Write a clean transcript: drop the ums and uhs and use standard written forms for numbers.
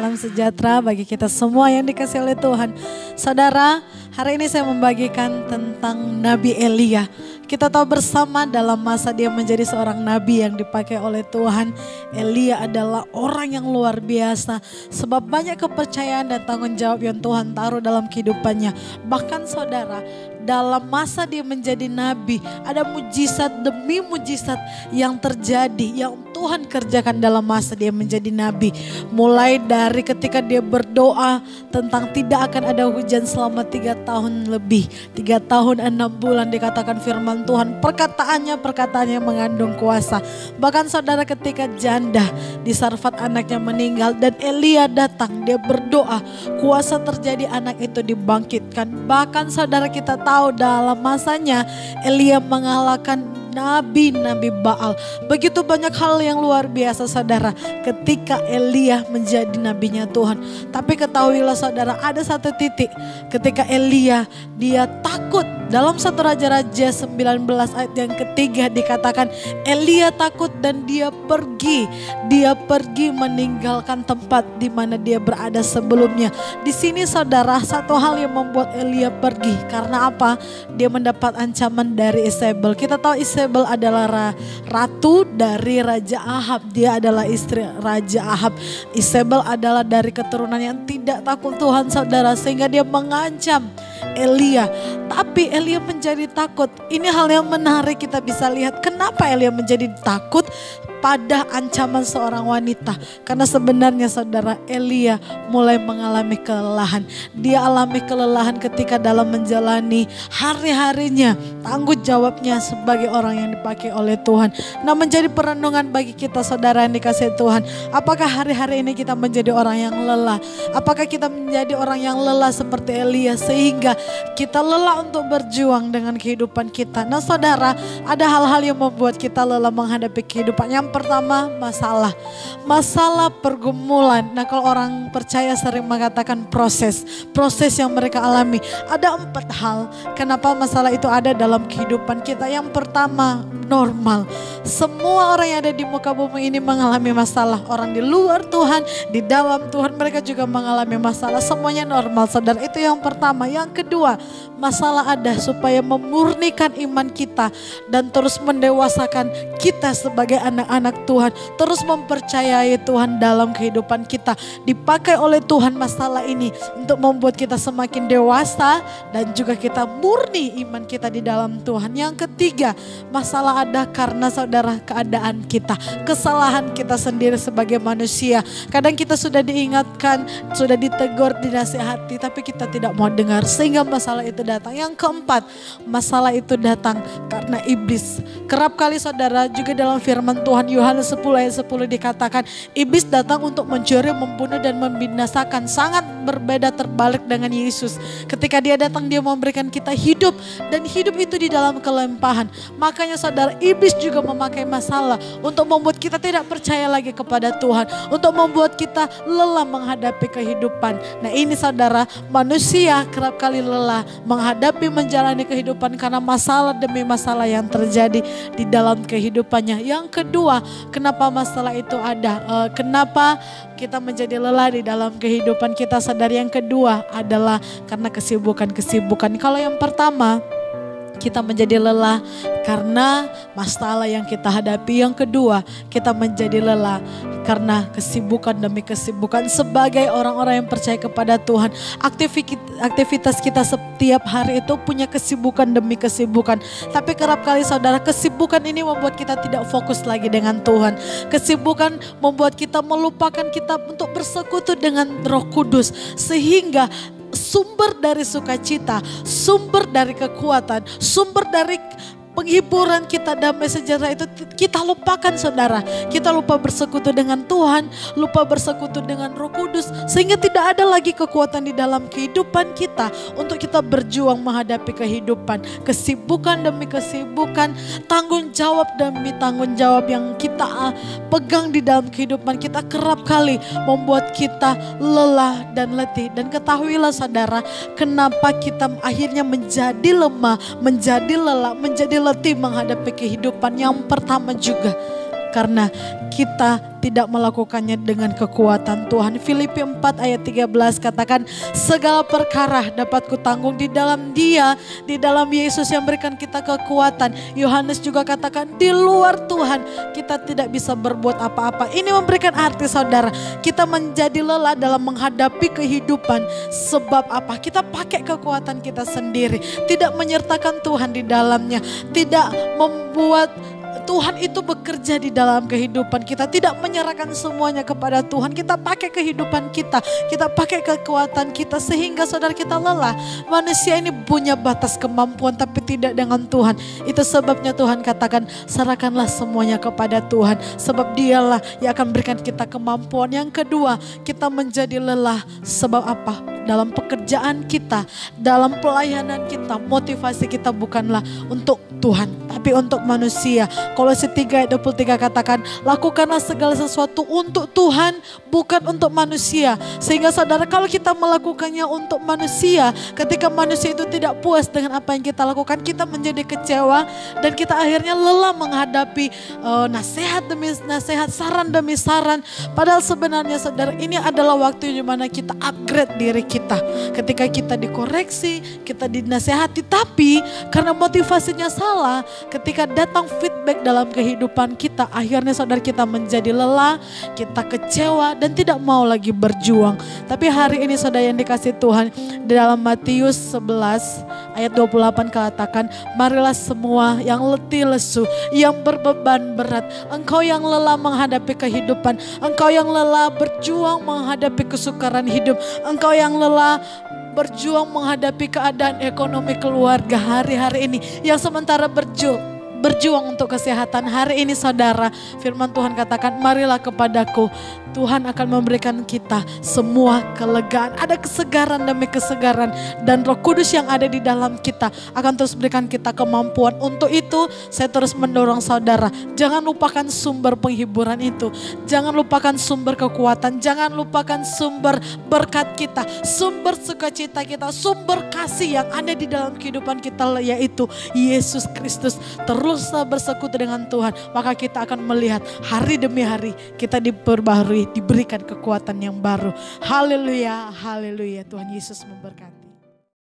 salam sejahtera bagi kita semua yang dikasihi oleh Tuhan. Saudara, hari ini saya membagikan tentang Nabi Elia. Kita tahu bersama dalam masa dia menjadi seorang nabi yang dipakai oleh Tuhan. Elia adalah orang yang luar biasa. Sebab banyak kepercayaan dan tanggung jawab yang Tuhan taruh dalam kehidupannya. Bahkan saudara, dalam masa dia menjadi nabi, ada mujizat demi mujizat yang terjadi, yang Tuhan kerjakan dalam masa dia menjadi nabi. Mulai dari ketika dia berdoa tentang tidak akan ada hujan selama 3 tahun lebih. 3 tahun 6 bulan dikatakan firman Tuhan. Perkataannya mengandung kuasa. Bahkan saudara ketika janda di Sarfat anaknya meninggal dan Elia datang, dia berdoa, kuasa terjadi, anak itu dibangkitkan. Bahkan saudara kita tahu dalam masanya Elia mengalahkan nabi-nabi Baal. Begitu banyak hal yang luar biasa saudara ketika Elia menjadi nabinya Tuhan. Tapi ketahuilah saudara, ada satu titik ketika Elia dia takut. Dalam 1 Raja-Raja 19 ayat yang ketiga dikatakan Elia takut dan dia pergi. Dia pergi meninggalkan tempat di mana dia berada sebelumnya. Di sini saudara, satu hal yang membuat Elia pergi. Karena apa? Dia mendapat ancaman dari Isabel. Kita tahu Isabel adalah ratu dari Raja Ahab. Dia adalah istri Raja Ahab. Isabel adalah dari keturunan yang tidak takut Tuhan saudara. Sehingga dia mengancam Elia. Tapi Elia menjadi takut. Ini hal yang menarik, kita bisa lihat kenapa Elia menjadi takut pada ancaman seorang wanita. Karena sebenarnya saudara, Elia mulai mengalami kelelahan. Dia alami kelelahan ketika dalam menjalani hari-harinya, tanggung jawabnya sebagai orang yang dipakai oleh Tuhan. Nah, menjadi perenungan bagi kita saudara yang dikasihi Tuhan. Apakah hari-hari ini kita menjadi orang yang lelah? Apakah kita menjadi orang yang lelah seperti Elia sehingga kita lelah untuk berjuang dengan kehidupan kita? Nah saudara, ada hal-hal yang membuat kita lelah menghadapi kehidupan. Yang pertama, masalah pergumulan. Nah kalau orang percaya sering mengatakan proses yang mereka alami. Ada 4 hal kenapa masalah itu ada dalam kehidupan kita. Yang pertama, normal. Semua orang yang ada di muka bumi ini mengalami masalah. Orang di luar Tuhan, di dalam Tuhan, mereka juga mengalami masalah. Semuanya normal saudara, itu yang pertama. Yang kedua, masalah ada supaya memurnikan iman kita dan terus mendewasakan kita sebagai anak-anak Tuhan. Terus mempercayai Tuhan dalam kehidupan kita. Dipakai oleh Tuhan masalah ini untuk membuat kita semakin dewasa dan juga kita murni iman kita di dalam Tuhan. Yang ketiga, masalah ada karena saudara keadaan kita, kesalahan kita sendiri sebagai manusia. Kadang kita sudah diingatkan, sudah ditegur, dinasihati, tapi kita tidak mau dengar sehingga masalah itu datang. Yang keempat, masalah itu datang karena iblis. Kerap kali saudara juga dalam firman Tuhan Yohanes 10 ayat 10 dikatakan iblis datang untuk mencuri, membunuh dan membinasakan. Sangat berbeda terbalik dengan Yesus. Ketika dia datang, dia memberikan kita hidup dan hidup itu di dalam kelimpahan. Makanya saudara, iblis juga memakai masalah untuk membuat kita tidak percaya lagi kepada Tuhan, untuk membuat kita lelah menghadapi kehidupan. Nah ini saudara, manusia kerap kali lelah menghadapi menjalani kehidupan karena masalah demi masalah yang terjadi di dalam kehidupannya. Yang kedua, kenapa masalah itu ada? Kenapa kita menjadi lelah di dalam kehidupan kita? Sadar, yang kedua adalah karena kesibukan. Kalau yang pertama, kita menjadi lelah karena masalah yang kita hadapi. Yang kedua, kita menjadi lelah karena kesibukan demi kesibukan. Sebagai orang-orang yang percaya kepada Tuhan, aktivitas kita setiap hari itu punya kesibukan demi kesibukan. Tapi kerap kali saudara, kesibukan ini membuat kita tidak fokus lagi dengan Tuhan. Kesibukan membuat kita melupakan kita untuk bersekutu dengan Roh Kudus. Sehingga sumber dari sukacita, sumber dari kekuatan, sumber dari penghiburan kita, damai sejahtera itu kita lupakan saudara. Kita lupa bersekutu dengan Tuhan, lupa bersekutu dengan Roh Kudus, sehingga tidak ada lagi kekuatan di dalam kehidupan kita untuk kita berjuang menghadapi kehidupan. Kesibukan demi kesibukan, tanggung jawab demi tanggung jawab yang kita pegang di dalam kehidupan kita kerap kali membuat kita lelah dan letih. Dan ketahuilah saudara, kenapa kita akhirnya menjadi lemah, menjadi lelah, menjadi letih menghadapi kehidupan. Yang pertama juga karena kita tidak melakukannya dengan kekuatan Tuhan. Filipi 4 ayat 13 katakan, segala perkara dapat kutanggung di dalam Dia, di dalam Yesus yang berikan kita kekuatan. Yohanes juga katakan, di luar Tuhan kita tidak bisa berbuat apa-apa. Ini memberikan arti saudara, kita menjadi lelah dalam menghadapi kehidupan. Sebab apa? Kita pakai kekuatan kita sendiri, tidak menyertakan Tuhan di dalamnya, tidak membuat Tuhan itu bekerja di dalam kehidupan kita, tidak menyerahkan semuanya kepada Tuhan. Kita pakai kehidupan kita pakai kekuatan kita, sehingga saudara kita lelah. Manusia ini punya batas kemampuan, tapi tidak dengan Tuhan. Itu sebabnya Tuhan katakan, serahkanlah semuanya kepada Tuhan, sebab Dialah yang akan berikan kita kemampuan. Yang kedua, kita menjadi lelah sebab apa? Dalam pekerjaan kita, dalam pelayanan kita, motivasi kita bukanlah untuk Tuhan, tapi untuk manusia. Kolose 3 ayat 23 katakan, lakukanlah segala sesuatu untuk Tuhan, bukan untuk manusia. Sehingga saudara, kalau kita melakukannya untuk manusia, ketika manusia itu tidak puas dengan apa yang kita lakukan, kita menjadi kecewa dan kita akhirnya lelah menghadapi nasihat demi nasihat, saran demi saran. Padahal sebenarnya saudara, ini adalah waktu di mana kita upgrade diri kita. Ketika kita dikoreksi, kita dinasehati, tapi karena motivasinya salah, ketika datang feedback dalam kehidupan kita, akhirnya saudara kita menjadi lelah, kita kecewa dan tidak mau lagi berjuang. Tapi hari ini saudara yang dikasih Tuhan, di dalam Matius 11 ayat 28 katakan, marilah semua yang letih lesu, yang berbeban berat, engkau yang lelah menghadapi kehidupan, engkau yang lelah berjuang menghadapi kesukaran hidup, engkau yang lelah berjuang menghadapi keadaan ekonomi keluarga hari-hari ini, yang sementara berjuang untuk kesehatan. Hari ini saudara, firman Tuhan katakan, marilah kepadaku, Tuhan akan memberikan kita semua kelegaan. Ada kesegaran demi kesegaran, dan Roh Kudus yang ada di dalam kita akan terus berikan kita kemampuan. Untuk itu saya terus mendorong saudara, jangan lupakan sumber penghiburan itu, jangan lupakan sumber kekuatan, jangan lupakan sumber berkat kita, sumber sukacita kita, sumber kasih yang ada di dalam kehidupan kita, yaitu Yesus Kristus. Teruslah bersekutu dengan Tuhan, maka kita akan melihat hari demi hari kita diperbaharui, diberikan kekuatan yang baru. Haleluya, haleluya. Tuhan Yesus memberkati.